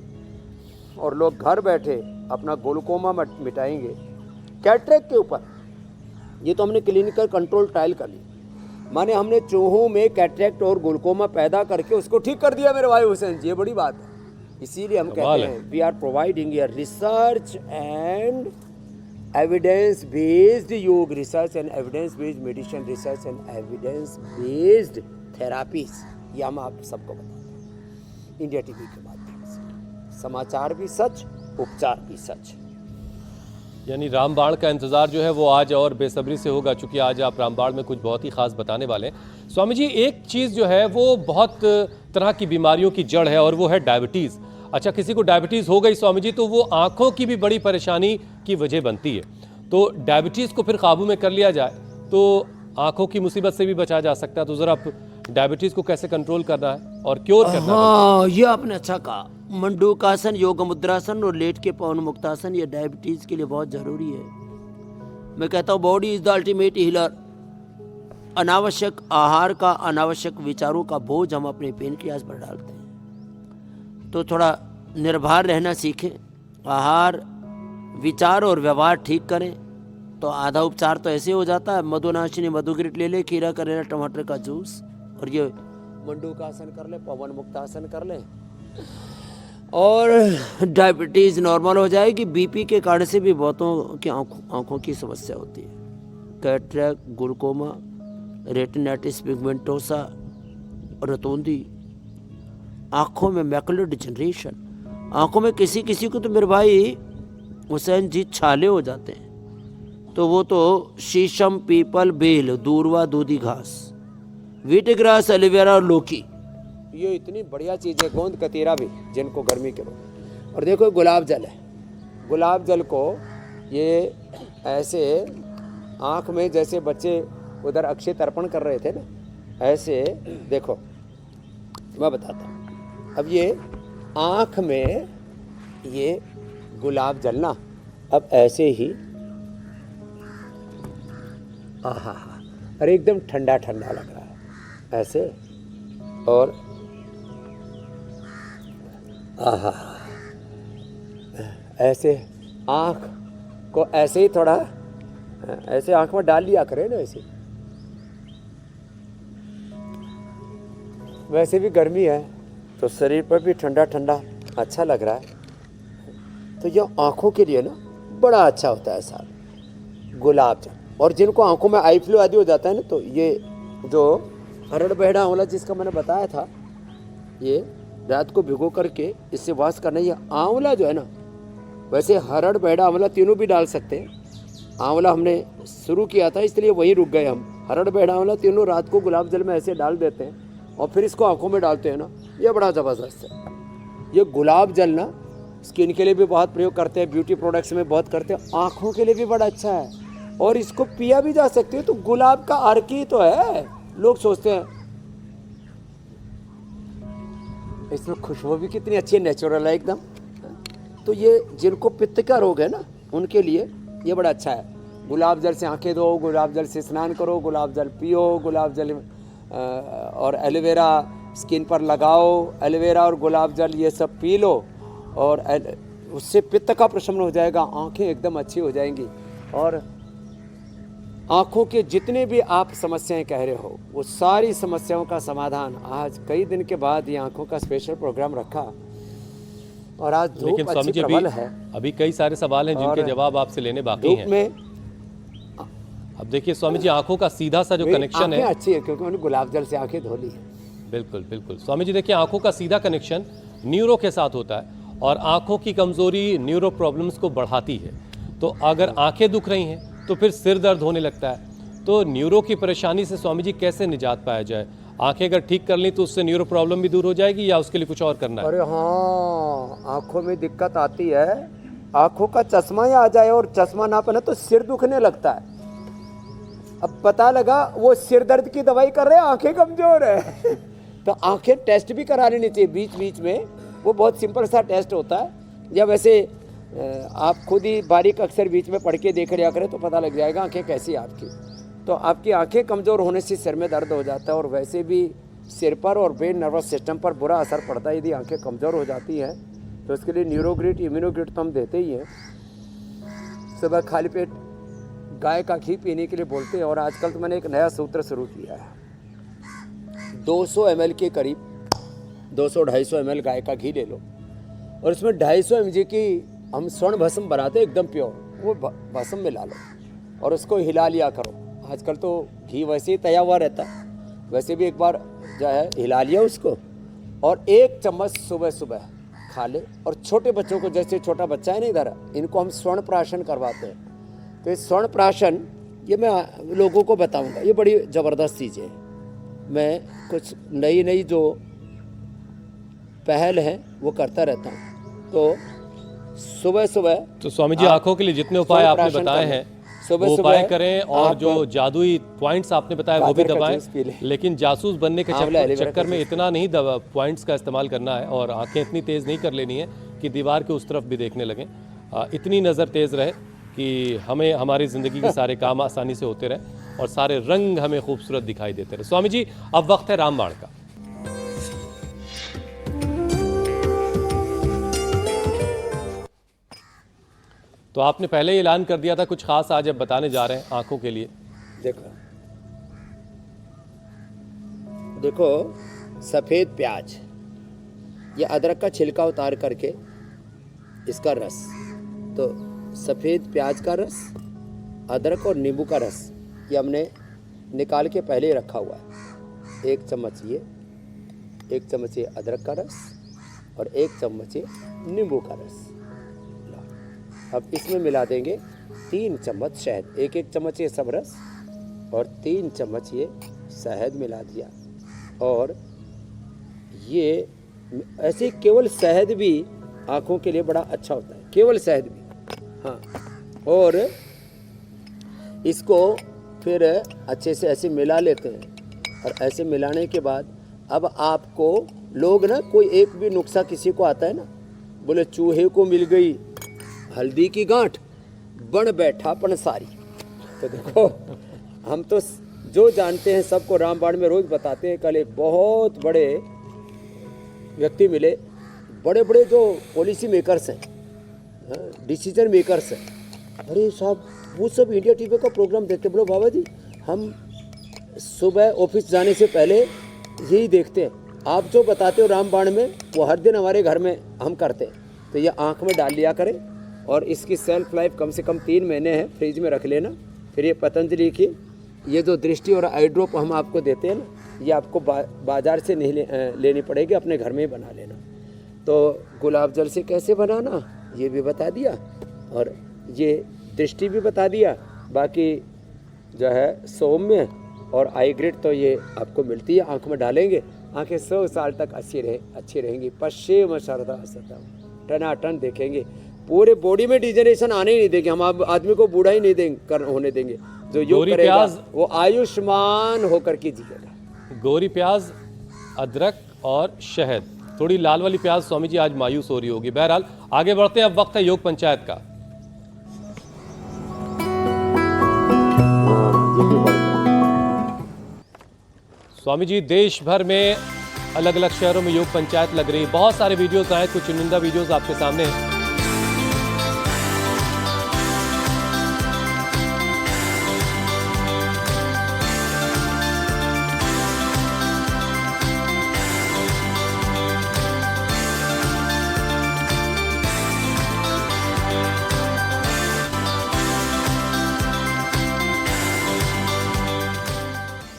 Speaker 5: और लोग घर बैठे अपना ग्लूकोमा मिटाएंगे। कैटरेक्ट के ऊपर ये तो हमने क्लिनिकल कंट्रोल ट्रायल कर ली, माने हमने चूहों में कैटरेक्ट और ग्लूकोमा पैदा करके उसको ठीक कर दिया मेरे भाई हुसैन जी। ये बड़ी बात है। इसीलिए हम कहते हैं we are providing a research and evidence based yoga, research and evidence based medicine, research and evidence based therapies. ये हम आप सबको बताते हैं इंडिया टीवी के माध्यम से। समाचार भी सच, उपचार भी सच।
Speaker 2: यानी रामबाण का इंतजार जो है वो आज और बेसब्री से होगा, चूंकि आज आप रामबाण में कुछ बहुत ही खास बताने वाले हैं। स्वामी जी, एक चीज़ जो है वो बहुत तरह की बीमारियों की जड़ है, और वो है डायबिटीज़। अच्छा, किसी को डायबिटीज़ हो गई स्वामी जी, तो वो आँखों की भी बड़ी परेशानी की वजह बनती है। तो डायबिटीज़ को फिर काबू में कर लिया जाए तो आँखों की मुसीबत से भी बचा जा सकता है। तो ज़रा डायबिटीज़ को कैसे कंट्रोल करना है और क्योर करना है?
Speaker 5: हाँ, ये आपने अच्छा कहा। मंडूकासन, योग मुद्रासन और लेट के पवन मुक्तासन, ये डायबिटीज के लिए बहुत जरूरी है। मैं कहता हूँ body is the ultimate healer. अनावश्यक आहार का, अनावश्यक विचारों का बोझ हम अपने पेनक्रियाज पर डालते हैं। तो थोड़ा निर्भर रहना सीखें, आहार, विचार और व्यवहार ठीक करें, तो आधा उपचार तो ऐसे हो जाता है। मधुनाशिनी मधुगिरिट ले ले, खीरा करेला टमाटर का जूस, और ये मंडूकासन कर ले, पवन मुक्तासन कर ले, और डायबिटीज़ नॉर्मल हो जाएगी। बीपी के कारण से भी बहुतों की आँखों की समस्या होती है। कैटरेक्ट, ग्लूकोमा, रेटिनाइटिस पिगमेंटोसा, रतौंधी, आँखों में मैकुलर डिजनरेशन। आँखों में किसी किसी को तो मेरे भाई हुसैन जी छाले हो जाते हैं, तो वो तो शीशम, पीपल, बेल, दूरवा, दूधी घास, वीटग्रास, एलोवेरा और लौकी, ये इतनी बढ़िया चीज़ है। गोंद कतीरा भी, जिनको गर्मी के रोग। और देखो गुलाब जल है, गुलाब जल को ये ऐसे आँख में, जैसे बच्चे उधर अक्षय तर्पण कर रहे थे ना, ऐसे देखो मैं बताता हूँ। अब ये आँख में ये गुलाब जल ना, अब ऐसे ही आहा, अरे एकदम ठंडा ठंडा लग रहा है ऐसे, और आहा, ऐसे आँख को ऐसे ही थोड़ा ऐसे आँख में डाल लिया करें ना ऐसे। वैसे भी गर्मी है तो शरीर पर भी ठंडा ठंडा अच्छा लग रहा है, तो यह आँखों के लिए ना बड़ा अच्छा होता है साहब गुलाब जल। और जिनको आँखों में आई फ्लू आदि हो जाता है ना, तो ये जो हरड़ बहेड़ा आंवला जिसका मैंने बताया था, ये रात को भिगो करके इससे वाश करना। ये आंवला जो है ना, वैसे हरड़ बहेड़ा आंवला तीनों भी डाल सकते हैं। आंवला हमने शुरू किया था इसलिए वहीं रुक गए हम। हरड़ बहेड़ा आंवला तीनों रात को गुलाब जल में ऐसे डाल देते हैं और फिर इसको आंखों में डालते हैं ना, ये बड़ा ज़बरदस्त है। ये गुलाब जल ना स्किन के लिए भी बहुत प्रयोग करते हैं, ब्यूटी प्रोडक्ट्स में बहुत करते हैं, आँखों के लिए भी बड़ा अच्छा है, और इसको पिया भी जा सकते हो। तो गुलाब का अर्क ही तो है। लोग सोचते हैं इसमें खुशबू भी कितनी अच्छी है, नेचुरल है एकदम। तो ये जिनको पित्त का रोग है ना, उनके लिए ये बड़ा अच्छा है। गुलाब जल से आंखें धो, गुलाब जल से स्नान करो, गुलाब जल पियो, गुलाब जल और एलोवेरा स्किन पर लगाओ, एलोवेरा और गुलाब जल ये सब पी लो, और उससे पित्त का प्रशमन हो जाएगा, आंखें एकदम अच्छी हो जाएंगी। और आंखों के जितने भी आप समस्याएं कह रहे हो वो सारी समस्याओं का समाधान आज कई दिन के बाद ये आंखों का स्पेशल प्रोग्राम रखा। और आज
Speaker 2: लेकिन
Speaker 5: धूप
Speaker 2: स्वामी
Speaker 5: अच्छी
Speaker 2: जी
Speaker 5: प्रबल है।
Speaker 2: अभी कई सारे सवाल हैं जिनके
Speaker 5: और
Speaker 2: जवाब आपसे लेने बाकी
Speaker 5: धूप
Speaker 2: हैं।
Speaker 5: में
Speaker 2: अब देखिए स्वामी जी, आंखों का सीधा सा जो
Speaker 5: मेरी
Speaker 2: कनेक्शन
Speaker 5: आंखें
Speaker 2: है,
Speaker 5: अच्छी है क्योंकि मैंने गुलाब जल से आंखें धो ली है।
Speaker 2: बिल्कुल बिल्कुल स्वामी जी, देखिए आंखों का सीधा कनेक्शन न्यूरो के साथ होता है और आंखों की कमजोरी न्यूरो प्रॉब्लम्स को बढ़ाती है। तो अगर आंखें दुख रही हैं तो फिर सिर दर्द होने लगता है। तो न्यूरो की परेशानी से स्वामी जी कैसे निजात पाया जाए? आंखें अगर ठीक कर ली तो उससे न्यूरो प्रॉब्लम भी दूर हो जाएगी या उसके लिए कुछ और करना है?
Speaker 5: अरे हाँ, आंखों में दिक्कत आती है, आंखों का चश्मा ही आ जाए और चश्मा ना पहने तो सिर दुखने लगता है। अब पता लगा वो सिर दर्द की दवाई कर रहे हैं, आंखें कमजोर है। तो आंखें टेस्ट भी करा लेनी चाहिए बीच बीच में। वो बहुत सिंपल सा टेस्ट होता है, या वैसे आप खुद ही बारीक अक्सर बीच में पढ़ के देख लिया करें तो पता लग जाएगा आंखें कैसी आपकी। तो आपकी आंखें कमज़ोर होने से सिर में दर्द हो जाता है और वैसे भी सिर पर और ब्रेन नर्वस सिस्टम पर बुरा असर पड़ता है यदि आंखें कमज़ोर हो जाती हैं। तो उसके लिए न्यूरोग्रिड, इम्यूनोग्रिड तो हम देते ही हैं। सुबह खाली पेट गाय का घी पीने के लिए बोलते हैं। और आजकल तो मैंने एक नया सूत्र शुरू किया है, 200 ml के करीब 200-250 ml गाय का घी ले लो और उसमें 250 mg की हम स्वर्ण भस्म बनाते हैं एकदम प्योर, वो भस्म मिला लो और उसको हिला लिया करो। आजकल तो घी वैसे ही तैयार हुआ रहता है, वैसे भी एक बार जो है हिला लिया उसको और 1 चम्मच सुबह सुबह खा ले। और छोटे बच्चों को, जैसे छोटा बच्चा है ना इधर, इनको हम स्वर्ण प्राशन करवाते हैं। तो ये स्वर्ण प्राशन ये मैं लोगों को बताऊंगा, ये बड़ी ज़बरदस्त चीज़ है। मैं कुछ नई नई जो पहल है वो करता रहता हूँ। तो सुबह सुबह
Speaker 2: तो स्वामी जी, आंखों के लिए जितने उपाय आपने बताए हैं वो उपाय करें और जो जादुई पॉइंट्स आपने बताया वो भी दबाएं। लेकिन जासूस बनने के चक्कर में इतना नहीं पॉइंट्स का इस्तेमाल करना है और आंखें इतनी तेज़ नहीं कर लेनी है कि दीवार के उस तरफ भी देखने लगें। इतनी नज़र तेज़ रहे कि हमें हमारी ज़िंदगी के सारे काम आसानी से होते रहे और सारे रंग हमें खूबसूरत दिखाई देते रहे। स्वामी जी, अब वक्त है रामबाण का। तो आपने पहले ही ऐलान कर दिया था कुछ खास आज अब बताने जा रहे हैं आंखों के लिए।
Speaker 5: देखो सफ़ेद प्याज, ये अदरक का छिलका उतार करके इसका रस, तो सफ़ेद प्याज का रस, अदरक और नींबू का रस ये हमने निकाल के पहले ही रखा हुआ है। 1 चम्मच ये, 1 चम्मच ये अदरक का रस और 1 चम्मच ये नींबू का रस। अब इसमें मिला देंगे 3 चम्मच शहद, 1-1 चम्मच ये सब रस और 3 चम्मच ये शहद मिला दिया। और ये ऐसे केवल शहद भी आँखों के लिए बड़ा अच्छा होता है, केवल शहद भी। हाँ, और इसको फिर अच्छे से ऐसे मिला लेते हैं। और ऐसे मिलाने के बाद अब आपको लोग ना, कोई एक भी नुस्खा किसी को आता है ना, बोले चूहे को मिल गई हल्दी की गांठ, बन बैठा पंसारी। तो देखो हम तो जो जानते हैं सबको रामबाण में रोज बताते हैं। कल एक बहुत बड़े व्यक्ति मिले, बड़े बड़े जो पॉलिसी मेकर्स हैं, डिसीजन मेकर्स हैं। अरे साहब, वो सब इंडिया टीवी का प्रोग्राम देखते। बोलो बाबा जी, हम सुबह ऑफिस जाने से पहले यही देखते हैं, आप जो बताते हो रामबाण में वो हर दिन हमारे घर में हम करते हैं। तो ये आँख में डाल लिया करें और इसकी सेल्फ लाइफ कम से कम 3 महीने है, फ्रिज में रख लेना। फिर ये पतंजलि की ये जो दृष्टि और आई ड्रॉप हम आपको देते हैं ना, ये आपको बाजार से नहीं लेनी पड़ेगी, अपने घर में ही बना लेना। तो गुलाब जल से कैसे बनाना ये भी बता दिया और ये दृष्टि भी बता दिया। बाकी जो है सौम्य और आई ग्रिड तो ये आपको मिलती है, आँख में डालेंगे, आँखें 100 साल तक अच्छी रहेंगी। पश्चिम शरदा सतम, टनाटन देखेंगे, पूरे बॉडी में डिजेनरेशन आने ही नहीं देंगे। हम आदमी को बूढ़ा ही नहीं देंगे, होने देंगे। जो योग करेगा वो आयुष्मान होकर के जिएगा।
Speaker 2: गोरी प्याज, अदरक और शहद, थोड़ी लाल वाली प्याज स्वामी जी आज मायूस हो रही होगी। बहरहाल आगे बढ़ते हैं, अब वक्त है योग पंचायत का। स्वामी जी, देश भर में अलग अलग शहरों में योग पंचायत लग रही है। बहुत सारे वीडियोस आए, कुछ चुनिंदा वीडियोस आपके सामने हैं।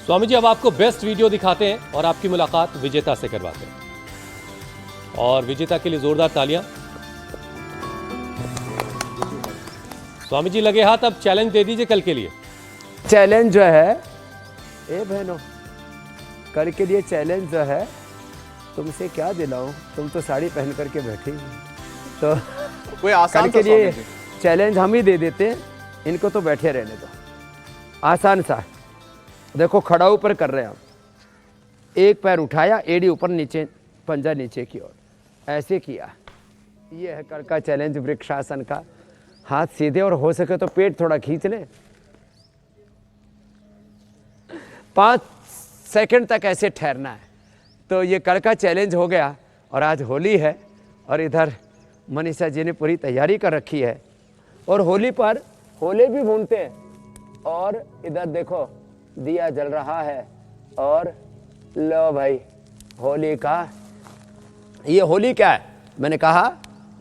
Speaker 2: स्वामी जी अब आपको बेस्ट वीडियो दिखाते हैं और आपकी मुलाकात विजेता से करवाते हैं। और विजेता के लिए जोरदार तालियां। स्वामी जी लगे हाथ, अब चैलेंज दे दीजिए कल के लिए।
Speaker 5: चैलेंज जो है, ए बहनों, कल के लिए चैलेंज जो है, तुमसे क्या दिलाऊं, तुम तो साड़ी पहन करके बैठी, तो
Speaker 3: कोई आसान
Speaker 5: कल के
Speaker 3: सा
Speaker 5: लिए
Speaker 3: स्वामी जी।
Speaker 5: चैलेंज हम ही दे देते हैं, इनको तो बैठे रहने दो। आसान सा, देखो खड़ा ऊपर कर रहे हैं हम, एक पैर उठाया, एड़ी ऊपर, नीचे पंजा नीचे की ओर, ऐसे किया। ये है कल का चैलेंज वृक्षासन का। हाथ सीधे और हो सके तो पेट थोड़ा खींच ले। 5 सेकंड तक ऐसे ठहरना है। तो ये कल का चैलेंज हो गया। और आज होली है और इधर मनीषा जी ने पूरी तैयारी कर रखी है और होली पर होले भी भूनते हैं। और इधर देखो दिया जल रहा है और लो भाई होली का, ये होली क्या है, मैंने कहा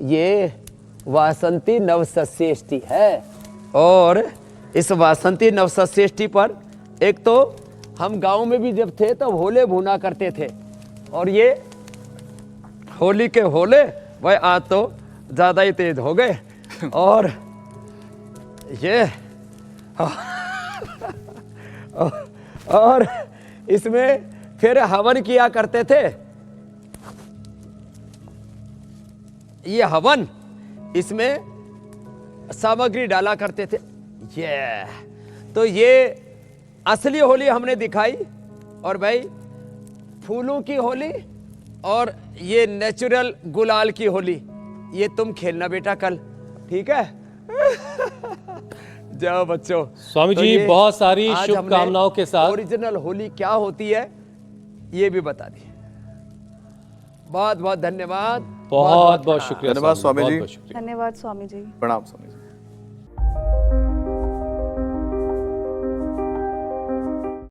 Speaker 5: ये वासंती नवसस्येष्टि है। और इस वासंती नवसस्येष्टि पर एक तो हम गांव में भी जब थे तब होले भुना करते थे, और ये होली के होले वह आज तो ज़्यादा ही तेज हो गए। और ये और इसमें फिर हवन किया करते थे। ये हवन, इसमें सामग्री डाला करते थे। ये तो ये असली होली हमने दिखाई। और भाई फूलों की होली और ये नेचुरल गुलाल की होली, ये तुम खेलना बेटा कल, ठीक है? जाओ बच्चों।
Speaker 2: स्वामी
Speaker 5: तो
Speaker 2: जी
Speaker 5: ये
Speaker 2: बहुत सारी
Speaker 5: आज
Speaker 2: शुभकामनाओं के साथ
Speaker 5: ओरिजिनल होली क्या होती है ये भी बता दिए। बहुत बहुत धन्यवाद।
Speaker 2: बहुत बहुत शुक्रिया
Speaker 3: धन्यवाद स्वामी जी।
Speaker 2: बहुत बहुत शुक्रिया।
Speaker 1: धन्यवाद स्वामी जी।
Speaker 3: प्रणाम स्वामी जी।